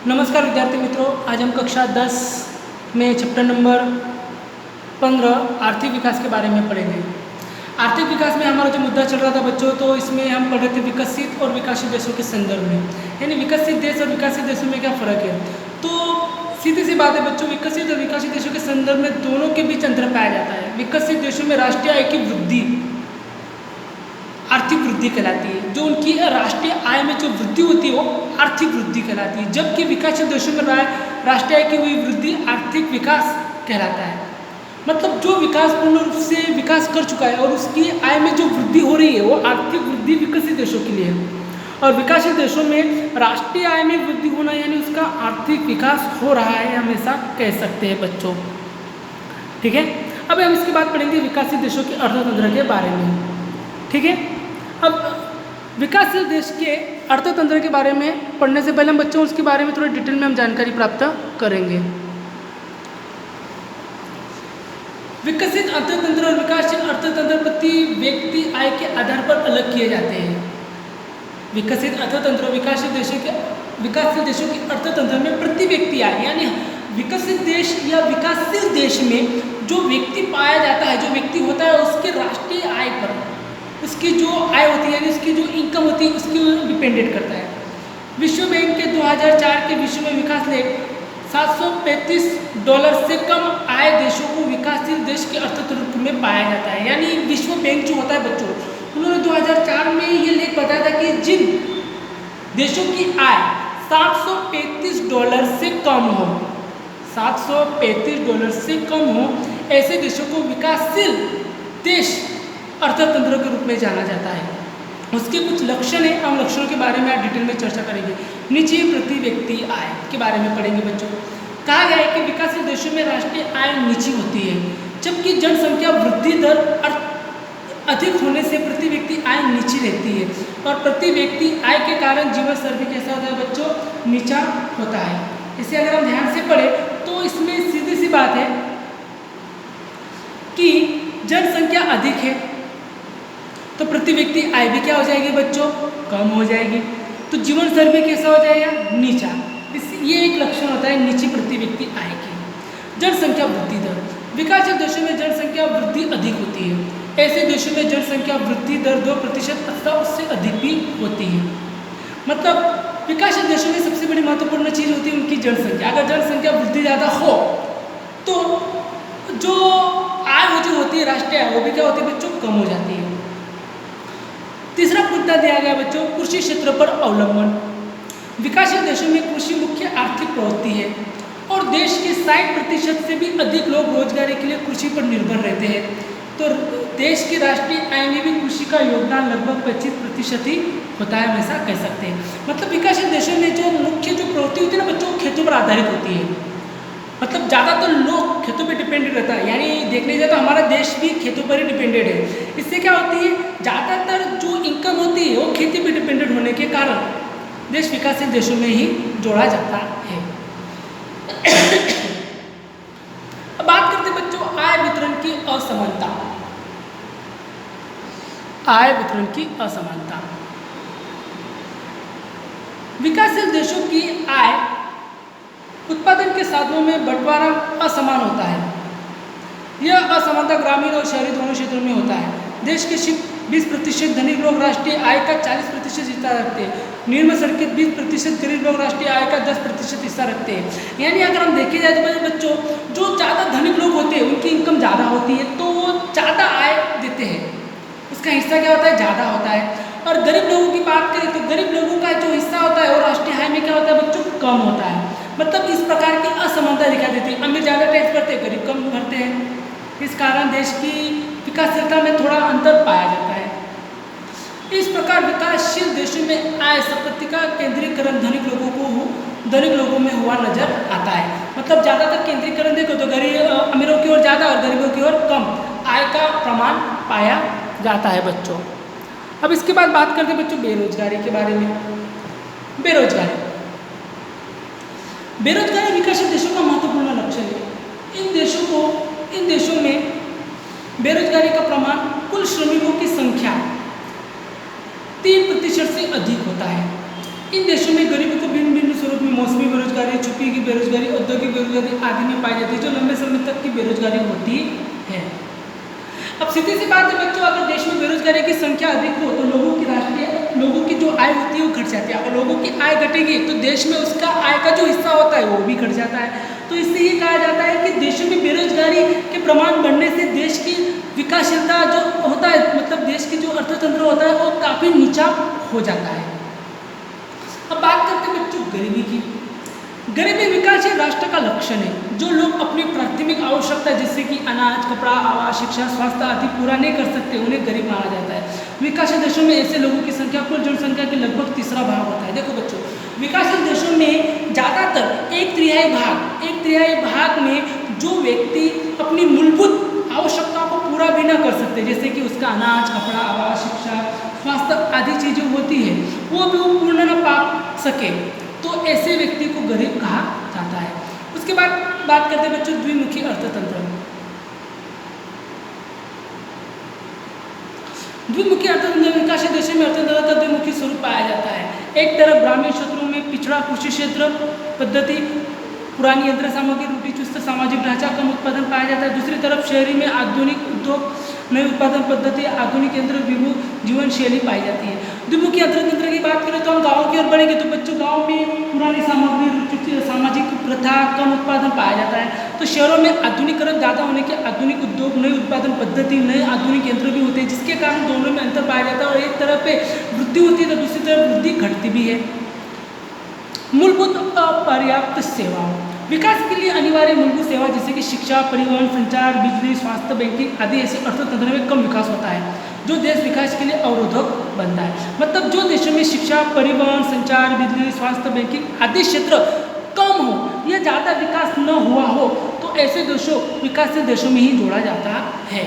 नमस्कार विद्यार्थी मित्रों, आज हम कक्षा 10 में चैप्टर नंबर 15 आर्थिक विकास के बारे में पढ़ेंगे। आर्थिक विकास में हमारा जो मुद्दा चल रहा था बच्चों, तो इसमें हम पढ़ रहे थे विकसित और विकासशील देशों के संदर्भ में, यानी विकसित देश और विकासशील देशों में क्या फ़र्क है। तो सीधी सी बात है बच्चों, विकसित और विकासशील देशों के संदर्भ में दोनों के बीच अंतर पाया जाता है। विकसित देशों में राष्ट्रीय आय की वृद्धि आर्थिक वृद्धि कहलाती है, जो उनकी राष्ट्रीय आय में जो वृद्धि होती है वो आर्थिक वृद्धि कहलाती है, जबकि विकासशील देशों में राष्ट्रीय आय की हुई वृद्धि आर्थिक विकास कहलाता है। मतलब जो विकास पूर्ण रूप से विकास कर चुका है और उसकी आय में जो वृद्धि हो रही है वो आर्थिक वृद्धि विकसित देशों के लिए है, और विकासशील देशों में राष्ट्रीय आय में वृद्धि होना यानी उसका आर्थिक विकास हो रहा है, हमेशा कह सकते हैं बच्चों। ठीक है, अब हम इसके बाद पढ़ेंगे विकासशील देशों के अर्थतंत्र के बारे में। ठीक है, अब विकासशील देश के अर्थतंत्र के बारे में पढ़ने से पहले हम बच्चों उसके बारे में थोड़ा डिटेल में हम जानकारी प्राप्त करेंगे। विकसित अर्थतंत्र और विकासशील अर्थतंत्र प्रति व्यक्ति आय के आधार पर अलग किए जाते हैं। विकसित अर्थतंत्र और विकासशील देशों के अर्थतंत्र में प्रति व्यक्ति आय यानी विकसित देश या विकासशील देश में जो व्यक्ति पाया जाता है, जो व्यक्ति होता है, उसके राष्ट्रीय आय पर उसकी जो आय होती है यानी उसकी जो इनकम होती है उसकी डिपेंडेंट करता है। विश्व बैंक के 2004 के विश्व में विकास लेख $735 से कम आय देशों को विकासशील देश के अर्थतंत्र में पाया जाता है। यानी विश्व बैंक जो होता है बच्चों, उन्होंने 2004 में ये लेख बताया था कि जिन देशों की आय $735 से कम हो, $735 से कम हो, ऐसे देशों को विकासशील देश अर्थतंत्र के रूप में जाना जाता है। उसके कुछ लक्षण हैं, हम लक्षणों के बारे में आज डिटेल में चर्चा करेंगे। नीचे प्रति व्यक्ति आय के बारे में पढ़ेंगे बच्चों। कहा गया है कि विकासशील देशों में राष्ट्रीय आय नीची होती है, जबकि जनसंख्या वृद्धि दर अधिक होने से प्रति व्यक्ति आय नीची रहती है, और प्रति व्यक्ति आय के कारण जीवन स्तर भी कैसा होता है बच्चों, नीचा होता है। इसे अगर हम ध्यान से पढ़ें तो इसमें सीधी सी बात है कि जनसंख्या अधिक है तो प्रति व्यक्ति आय भी क्या हो जाएगी बच्चों, कम हो जाएगी, तो जीवन स्तर भी कैसा हो जाएगा, नीचा। ये एक लक्षण होता है नीची प्रति व्यक्ति आय की। जनसंख्या वृद्धि दर, विकासशील देशों में जनसंख्या वृद्धि अधिक होती है, ऐसे देशों में जनसंख्या वृद्धि दर 2% अथवा उससे अधिक भी होती है। मतलब विकासशील देशों में सबसे बड़ी महत्वपूर्ण चीज़ होती है उनकी जनसंख्या। अगर जनसंख्या वृद्धि ज़्यादा हो तो जो आय जो होती है राष्ट्रीय आय, वो भी क्या होती है बच्चों, कम हो जाती है। तीसरा मुद्दा दिया गया बच्चों, कृषि क्षेत्र पर अवलंबन। विकासशील देशों में कृषि मुख्य आर्थिक प्रवृत्ति है और देश के 60% से भी अधिक लोग रोजगारी के लिए कृषि पर निर्भर रहते हैं, तो देश की राष्ट्रीय आय में भी कृषि का योगदान लगभग 25% ही होता है, हम ऐसा कह सकते हैं। मतलब विकासशील देशों में जो मुख्य जो प्रवृत्ति होती है ना बच्चों, खेतों पर आधारित होती है। मतलब ज़्यादातर लोग खेतों पे डिपेंडेंट रहता है, यानी देखने जाए तो हमारा देश भी खेतों पर ही डिपेंडेंट है। इससे क्या होती है, ज़्यादातर जो इनकम होती है वो खेती पे डिपेंडेंट होने के कारण देश विकासशील देशों में ही जोड़ा जाता है। अब बात करते हैं बच्चों आय वितरण की असमानता। आय वितरण की असमानता, विकासशील देशों की आय उत्पादन के साधनों में बंटवारा असमान होता है। यह असमानता ग्रामीण और शहरी दोनों क्षेत्रों में होता है। देश के 20% धनिक लोग राष्ट्रीय आय का 40% हिस्सा रखते हैं, निम्न स्तर के 20% गरीब लोग राष्ट्रीय आय का 10% हिस्सा रखते हैं। यानी अगर हम देखे जाए तो बच्चों, जो ज़्यादा धनिक लोग होते हैं उनकी इनकम ज़्यादा होती है, तो वो ज़्यादा आय देते हैं, उसका हिस्सा क्या होता है, ज़्यादा होता है। और गरीब लोगों की बात करें तो गरीब लोगों का जो हिस्सा होता है वो राष्ट्रीय आय में क्या होता है बच्चों, कम होता है। मतलब इस प्रकार की असमानता दिखाई देती है, अमीर ज़्यादा टैक्स भरते हैं, गरीब कम भरते हैं। इस कारण देश की विकासशीलता में थोड़ा अंतर पाया जाता है। इस प्रकार विकासशील देशों में आय संपत्ति का केंद्रीकरण धनिक लोगों में हुआ नजर आता है। मतलब ज़्यादातर केंद्रीकरण देखो तो अमीरों की ओर ज़्यादा और गरीबों की ओर कम आय का प्रमाण पाया जाता है बच्चों। अब इसके बाद बात करते हैं बच्चों बेरोजगारी के बारे में। बेरोजगारी विकासशील देशों का महत्वपूर्ण लक्षण है। इन देशों में बेरोजगारी का प्रमाण कुल श्रमिकों की संख्या 3% से अधिक होता है। इन देशों में गरीबी को भिन्न भिन्न स्वरूप में मौसमी बेरोजगारी, छुपी की बेरोजगारी, औद्योगिक बेरोजगारी आदि में पाई जाती है, जो लंबे समय तक की बेरोजगारी होती है। अब सीधी सी बात है बच्चों, अगर देश में बेरोजगारी की संख्या अधिक हो तो लोगों की जो आय होती है वो घट जाती है। अगर लोगों की आय घटेगी तो देश में उसका आय का जो हिस्सा होता है वो भी घट जाता है। तो इससे ये कहा जाता है कि देशों में बेरोजगारी के प्रमाण बढ़ने से देश की विकासशीलता जो होता है, मतलब देश की जो अर्थतंत्र होता है वो काफ़ी नीचा हो जाता है। अब बात करते हैं बच्चों गरीबी की। गरीबी विकासशील राष्ट्र का लक्षण है। जो लोग अपनी प्राथमिक आवश्यकता जैसे कि अनाज, कपड़ा, आवास, शिक्षा, स्वास्थ्य आदि पूरा नहीं कर सकते उन्हें गरीब माना जाता है। विकासशील देशों में ऐसे लोगों की संख्या कुल जनसंख्या के लगभग तीसरा भाग होता है। देखो बच्चों, विकासशील देशों में ज़्यादातर एक तिहाई भाग में जो व्यक्ति अपनी मूलभूत आवश्यकताओं को पूरा भी ना कर सकते, जैसे कि उसका अनाज, कपड़ा, आवास, शिक्षा, स्वास्थ्य आदि चीज़ें होती है, वो भी वो पूर्ण न पा सके, तो ऐसे व्यक्ति को गरीब कहा जाता है। उसके बाद बात करते हैं बच्चों द्विमुखी अर्थतंत्र। द्विमुखी अर्थतंत्र विकासशील देशों में अर्थतंत्र का द्विमुखी स्वरूप पाया जाता है। एक तरफ ग्रामीण क्षेत्रों में पिछड़ा कृषि क्षेत्र पद्धति, पुरानी यंत्र सामग्री, रूढ़ि चुस्त सामाजिक ढांचा, कम उत्पादन पाया जाता है। दूसरी तरफ शहरी में आधुनिक उद्योग, नई उत्पादन पद्धति, आधुनिक यंत्र, विभु जीवन शैली पाई जाती है। द्विमुखी अर्थतंत्र की बात करें तो हम गाँव की ओर बढ़ेंगे तो बच्चों गाँव में पुरानी सामग्री, सामाजिक प्रथा, कम उत्पादन पाया जाता है। तो शहरों में आधुनिकीकरण ज़्यादा होने के आधुनिक उद्योग, नई उत्पादन पद्धति, नए आधुनिक यंत्र भी होते हैं, जिसके कारण दोनों में अंतर पाया जाता है। और एक तरफ पे वृद्धि होती है तो दूसरी तरफ वृद्धि घटती भी है। मूलभूत अपर्याप्त सेवाओं। विकास के लिए अनिवार्य मूलभूत सेवा जैसे कि शिक्षा, परिवहन, संचार, बिजली, स्वास्थ्य, बैंकिंग आदि ऐसे अर्थतंत्र में कम विकास होता है, जो देश विकास के लिए अवरोधक बनता है। मतलब जो देशों में शिक्षा, परिवहन, संचार, बिजली, स्वास्थ्य, बैंकिंग आदि क्षेत्र कम हो या ज़्यादा विकास न हुआ हो तो ऐसे देशों विकासशील देशों में ही जोड़ा जाता है।